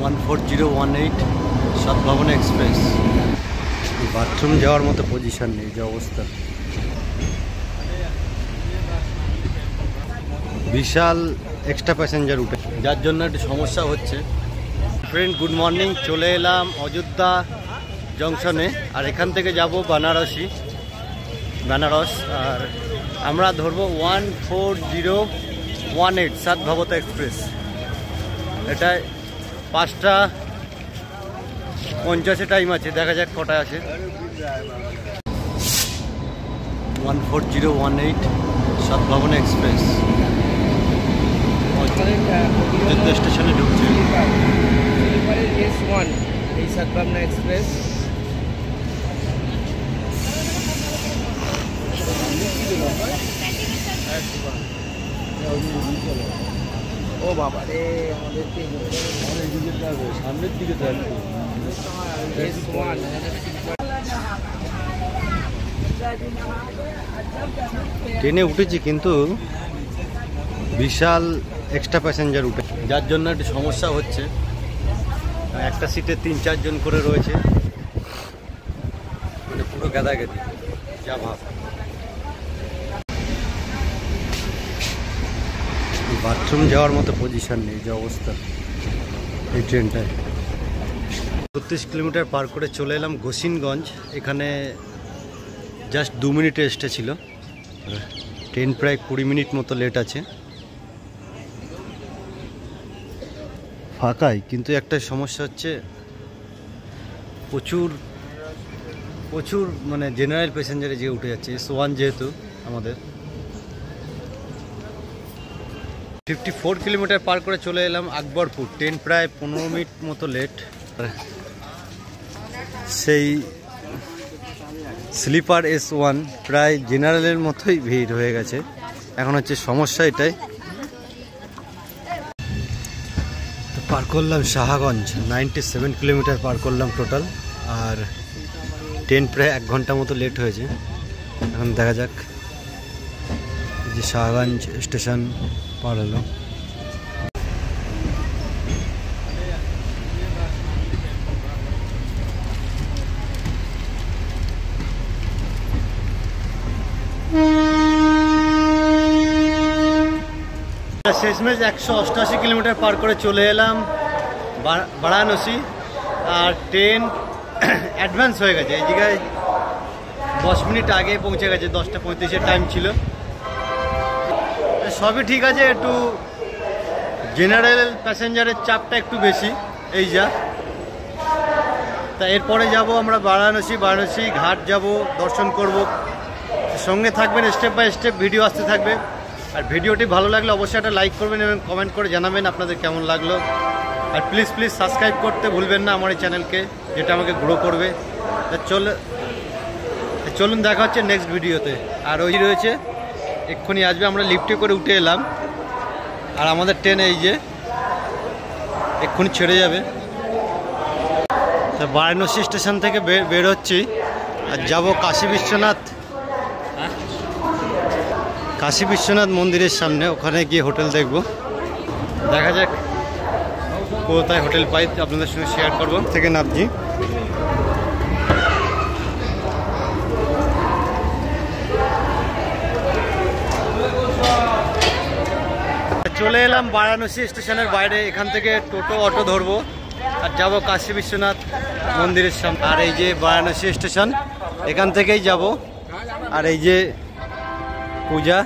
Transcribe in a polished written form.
14018 সদ্ভাবনা express. Bathroom যাওয়ার মতো position নেই, যে অবস্থা। বিশাল এক্সট্রা প্যাসেঞ্জার উঠে, যার জন্য একটু সমস্যা হচ্ছে। Friend, good morning. চলে এলাম অযোধ্যা জংশনে, আর এখান থেকে যাব বেনারস। আর আমরা ধরবো 14018 সদ্ভাবনা এক্সপ্রেস। এটা 5:50 টাইম আছে, দেখা যাক কটায় আছে। 14018 সদ্ভাবনা এক্সপ্রেস অযোধ্যা স্টেশনে ঢুকছে। S1 এই সদ্ভাবনা এক্সপ্রেস। ও বাবা রে, আমাদেরকে সামনের দিকে S1 ট্রেনে উঠেছি, কিন্তু বিশাল এক্সট্রা প্যাসেঞ্জার উঠে, যার জন্য একটু সমস্যা হচ্ছে। একটা সিটে 3-4 জন করে রয়েছে, মানে পুরো গাদাগাদি, যা ভাব। বাথরুম যাওয়ার মতো পজিশন নেই, যে অবস্থা এই ট্রেনটায়। 36 কিলোমিটার পার করে চলে এলাম গোসিনগঞ্জ। এখানে জাস্ট 2 মিনিট রেস্টে ছিল। ট্রেন প্রায় 20 মিনিট মতো লেট আছে। ফাঁকাই, কিন্তু একটা সমস্যা হচ্ছে, প্রচুর মানে জেনারেল প্যাসেঞ্জারে যে উঠে যাচ্ছে। S1 যেহেতু আমাদের 54 কিলোমিটার পার করে চলে এলাম আকবরপুর। ট্রেন প্রায় 15 মিনিট মতো লেট। সেই স্লিপার S1 প্রায় জেনারেলের মতোই ভিড় হয়ে গেছে। এখন হচ্ছে সমস্যা এটাই। পার করলাম শাহগঞ্জ, 97 কিলোমিটার পার করলাম টোটাল। আর ট্রেন প্রায় 1 ঘন্টা মতো লেট হয়েছে। এখন দেখা যাক, যে শাহগঞ্জ স্টেশন পার হলো। শেষমেশ 188 কিলোমিটার পার করে চলে এলাম বারাণসী। আর ট্রেন অ্যাডভান্স হয়ে গেছে, এই জায়গায় 10 মিনিট আগে পৌঁছে গেছে। 10:35-এর টাইম ছিল। সবই ঠিক আছে, একটু জেনারেল প্যাসেঞ্জারের চাপটা একটু বেশি, এই যা। তা এরপরে যাব আমরা বারাণসী ঘাট যাব, দর্শন করব। সঙ্গে থাকবেন, স্টেপ বাই স্টেপ ভিডিও আসতে থাকবে। আর ভিডিওটি ভালো লাগলে অবশ্যই একটা লাইক করবেন এবং কমেন্ট করে জানাবেন আপনাদের কেমন লাগলো। আর প্লিজ সাবস্ক্রাইব করতে ভুলবেন না আমার এই চ্যানেলকে, যেটা আমাকে গ্রো করবে। তা চলুন দেখা হচ্ছে নেক্সট ভিডিওতে। আর ওই রয়েছে, এক্ষুনি আসবে। আমরা লিফটে করে উঠে এলাম, আর আমাদের ট্রেন এই যে এক্ষুনি ছেড়ে যাবে। তা বারাণসী স্টেশন থেকে বের হচ্ছি, আর যাব কাশী বিশ্বনাথ মন্দিরের সামনে। ওখানে গিয়ে হোটেল দেখব। দেখা যাক কোথায় হোটেল পাই, আপনাদের সঙ্গে শেয়ার করব। থেকে নামছি। চলে এলাম বারাণসী স্টেশনের বাইরে। এখান থেকে টোটো অটো ধরবো আর যাব কাশী বিশ্বনাথ মন্দিরের সামনে। আর এই যে বারাণসী স্টেশন, এখান থেকেই যাব। আর এই যে পূজা।